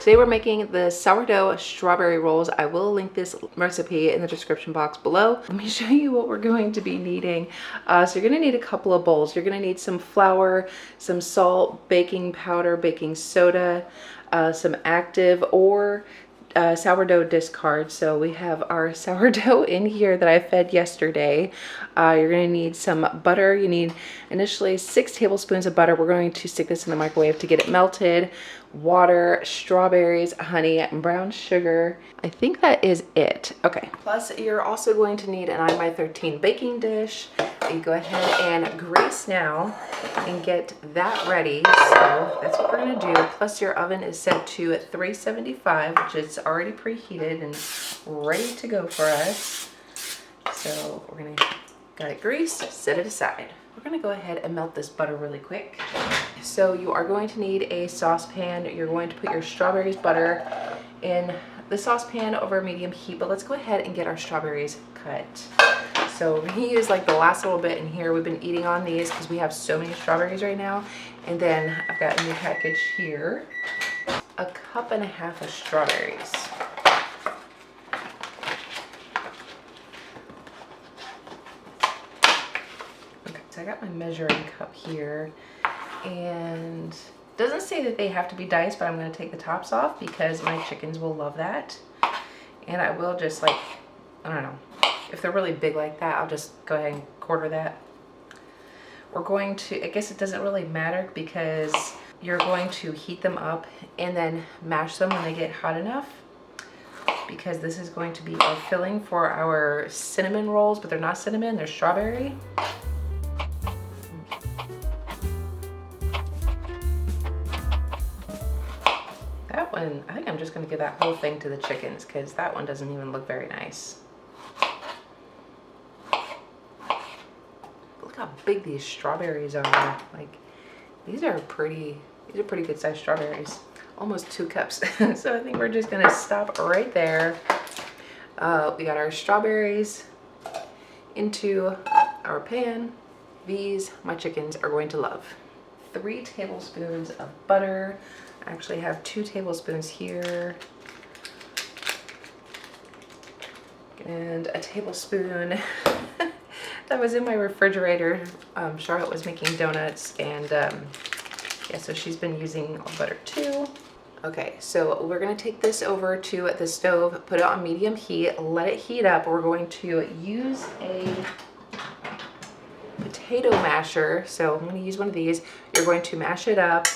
Today we're making the sourdough strawberry rolls. I will link this recipe in the description box below. Let me show you what we're going to be needing. So you're gonna need a couple of bowls. You're gonna need some flour, some salt, baking powder, baking soda, some active or sourdough discard. So we have our sourdough in here that I fed yesterday. You're going to need some butter. You need initially 6 tablespoons of butter. We're going to stick this in the microwave to get it melted. Water, strawberries, honey, and brown sugar. I think that is it. Okay. Plus, you're also going to need an 9x13 baking dish. You go ahead and grease now and get that ready. So that's what we're going to do. Plus, your oven is set to 375, which is already preheated and ready to go for us. So we're going to got it greased, set it aside. We're going to go ahead and melt this butter really quick. So you are going to need a saucepan. You're going to put your strawberries butter in the saucepan over medium heat, but let's go ahead and get our strawberries cut. So we're going to use like the last little bit in here. We've been eating on these because we have so many strawberries right now. And then I've got a new package here. 1.5 cups of strawberries. Okay, so I got my measuring cup here. And it doesn't say that they have to be diced, but I'm going to take the tops off because my chickens will love that. And I will just like, I don't know, if they're really big like that, I'll just go ahead and quarter that. We're going to, I guess it doesn't really matter because you're going to heat them up and then mash them when they get hot enough, because this is going to be our filling for our cinnamon rolls, but they're not cinnamon, they're strawberry. That one, I think I'm just going to give that whole thing to the chickens because that one doesn't even look very nice. Look how big these strawberries are. Like, these are pretty good sized strawberries. Almost 2 cups. So I think we're just going to stop right there. We got our strawberries into our pan. These, my chickens are going to love. 3 tablespoons of butter. I actually have 2 tablespoons here. And a tablespoon that was in my refrigerator. Charlotte was making donuts, and yeah, so she's been using butter too. Okay, so we're gonna take this over to the stove, put it on medium heat, let it heat up. We're going to use a potato masher. So I'm going to use one of these. You're going to mash it up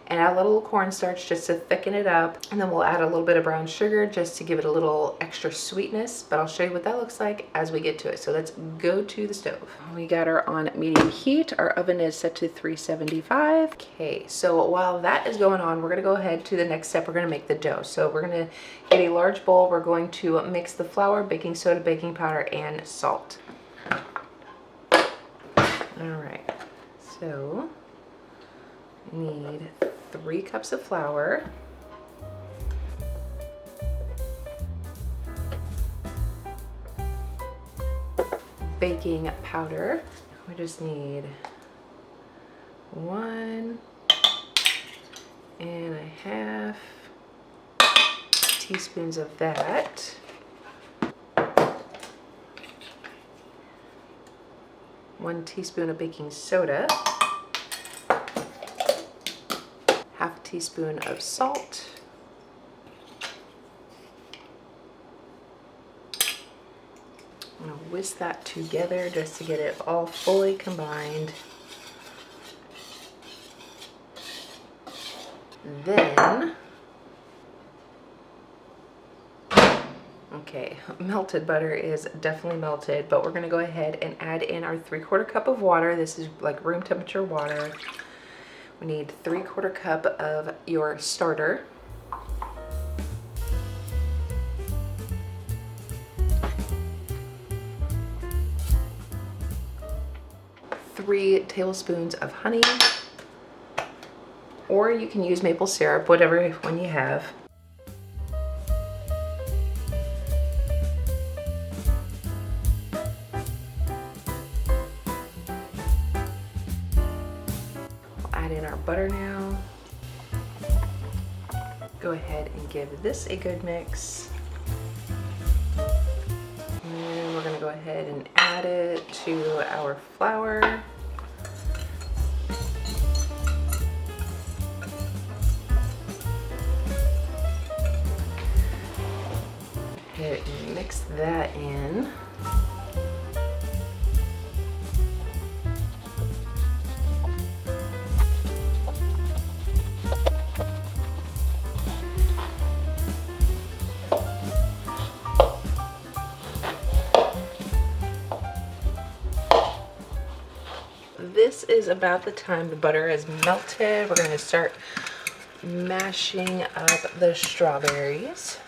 and add a little cornstarch just to thicken it up, and then we'll add a little bit of brown sugar just to give it a little extra sweetness, but I'll show you what that looks like as we get to it. So let's go to the stove. We got her on medium heat. Our oven is set to 375. Okay, so while that is going on, we're going to go ahead to the next step. We're going to make the dough. So we're going to get a large bowl. We're going to mix the flour, baking soda, baking powder, and salt. All right, so we need 3 cups of flour, baking powder. We just need 1.5 teaspoons of that. 1 teaspoon of baking soda. 1/2 teaspoon of salt. I'm going to whisk that together just to get it all fully combined. Then, okay, melted butter is definitely melted, but we're going to go ahead and add in our 3/4 cup of water. This is like room temperature water. We need 3/4 cup of your starter. Three tablespoons of honey, or you can use maple syrup, whatever one you have. Add in our butter now. Go ahead and give this a good mix. And we're gonna go ahead and add it to our flour. Hit and mix that in. This is about the time the butter is melted. We're going to start mashing up the strawberries.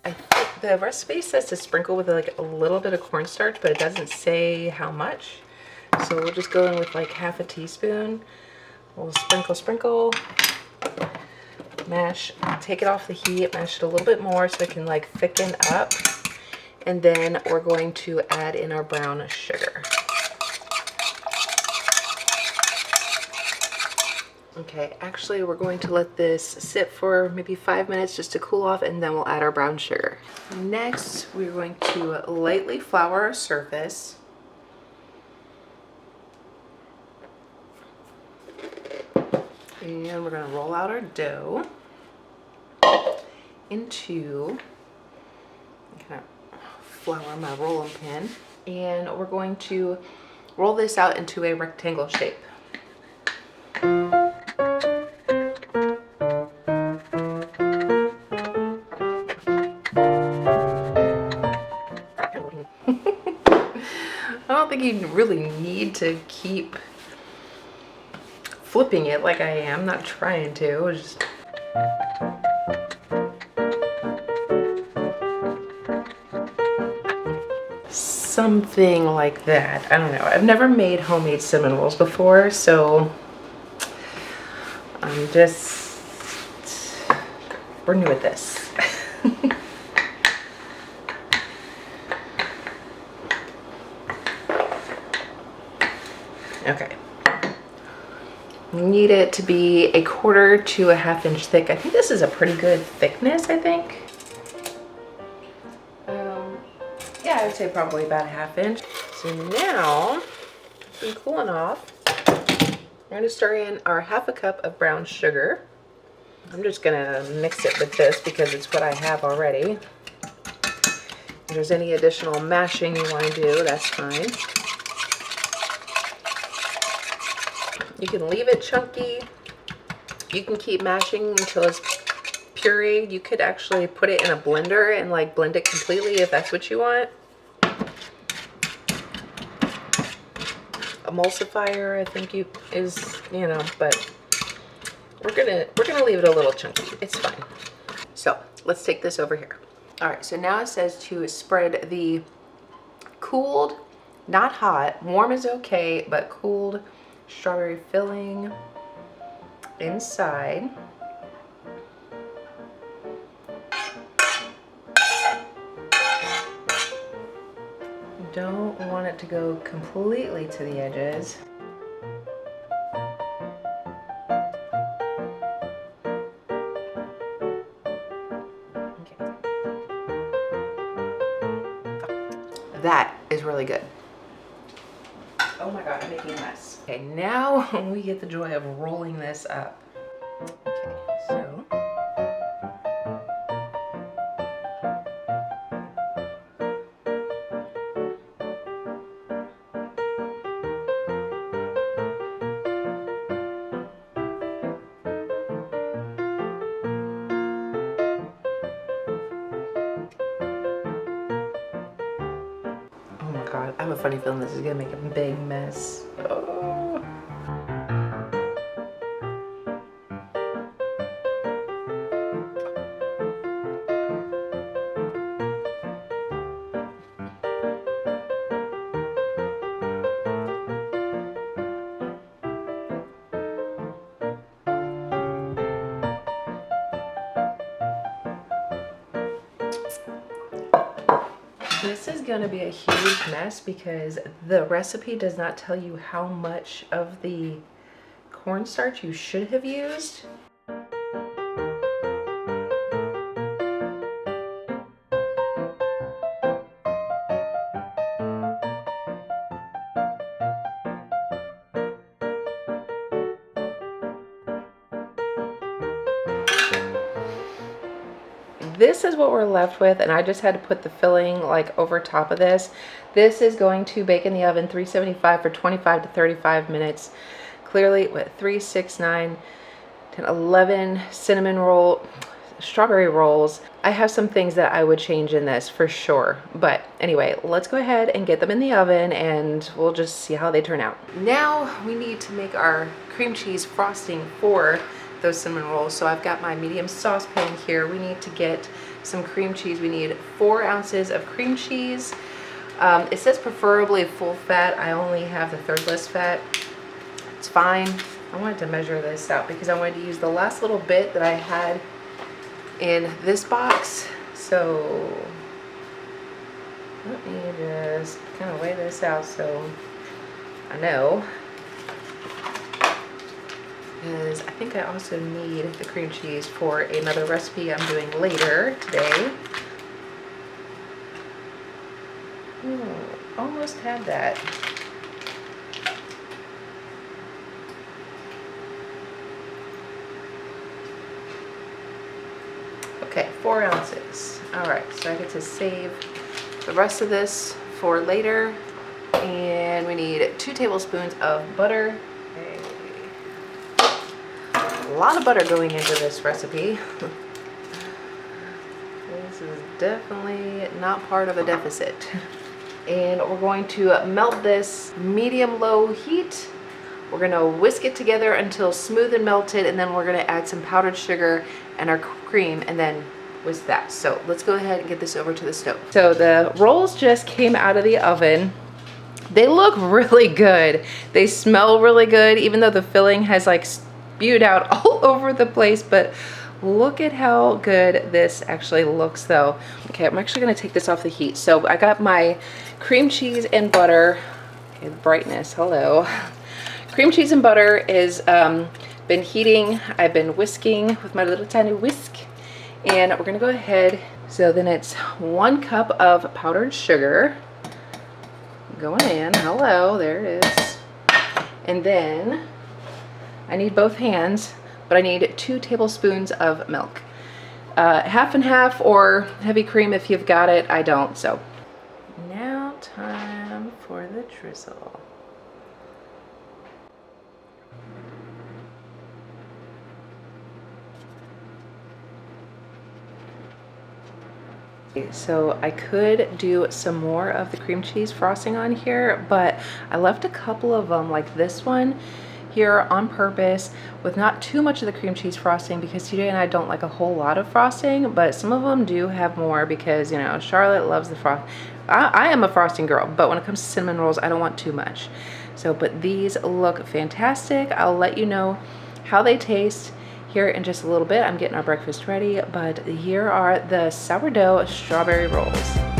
I think the recipe says to sprinkle with like a little bit of cornstarch, but it doesn't say how much. So we'll just go in with like half a teaspoon. We'll sprinkle, mash, take it off the heat, mash it a little bit more so it can like thicken up. And then we're going to add in our brown sugar. Okay, actually we're going to let this sit for maybe 5 minutes just to cool off, and then we'll add our brown sugar. Next, we're going to lightly flour our surface. And we're going to roll out our dough into, kind of flour my rolling pin, and we're going to roll this out into a rectangle shape. I don't think you really need to keep flipping it like I am. Not trying to. Just something like that. I don't know. I've never made homemade cinnamon rolls before, so we're new at this. Okay. You need it to be 1/4 to a 1/2 inch thick. I think this is a pretty good thickness, I think. Yeah, I would say probably about a 1/2 inch. So now, it's been cooling off. We're gonna stir in our 1/2 cup of brown sugar. I'm just gonna mix it with this because it's what I have already. If there's any additional mashing you wanna do, that's fine. You can leave it chunky. You can keep mashing until it's pureed. You could actually put it in a blender and like blend it completely if that's what you want. Emulsifier, I think is, you know, but we're gonna leave it a little chunky. It's fine. So let's take this over here. All right, so now it says to spread the cooled, not hot, warm is okay, but cooled strawberry filling inside. Don't want it to go completely to the edges. Okay. That is really good. Oh my God, I'm making a mess. Okay, now we get the joy of rolling this up. Okay, so. Oh my God, I have a funny feeling this is gonna make a big mess. Oh. This is going to be a huge mess because the recipe does not tell you how much of the cornstarch you should have used. This is what we're left with, and I just had to put the filling like over top of this. This is going to bake in the oven 375 for 25 to 35 minutes. Clearly, what, 3, 6, 9, 10, 11 cinnamon roll, strawberry rolls. I have some things that I would change in this for sure. But anyway, let's go ahead and get them in the oven and we'll just see how they turn out. Now we need to make our cream cheese frosting for those cinnamon rolls. So I've got my medium saucepan here. We need to get some cream cheese. We need 4 ounces of cream cheese. It says preferably full fat. I only have the third-less fat. It's fine. I wanted to measure this out because I wanted to use the last little bit that I had in this box. So let me just kind of weigh this out so I know. Because I think I also need the cream cheese for another recipe I'm doing later today. Ooh, almost had that. Okay, 4 ounces. All right, so I get to save the rest of this for later. And we need 2 tablespoons of butter. A lot of butter going into this recipe. This is definitely not part of a deficit. And we're going to melt this medium-low heat. We're going to whisk it together until smooth and melted, and then we're going to add some powdered sugar and our cream and then whisk that. So let's go ahead and get this over to the stove. So the rolls just came out of the oven. They look really good. They smell really good, even though the filling has like spewed out all over the place, but look at how good this actually looks though. Okay, I'm actually gonna take this off the heat. So I got my cream cheese and butter. Okay, brightness, hello. Cream cheese and butter is been heating. I've been whisking with my little tiny whisk, and we're gonna go ahead. So then it's 1 cup of powdered sugar going in. Hello, there it is. And then I need both hands, but I need 2 tablespoons of milk. Half and half or heavy cream if you've got it. I don't, so. Now time for the drizzle. So I could do some more of the cream cheese frosting on here, but I left a couple of them like this one here on purpose with not too much of the cream cheese frosting because TJ and I don't like a whole lot of frosting, but some of them do have more because, you know, Charlotte loves the frost. I am a frosting girl, but when it comes to cinnamon rolls, I don't want too much. So, but these look fantastic. I'll let you know how they taste here in just a little bit. I'm getting our breakfast ready, but here are the sourdough strawberry rolls.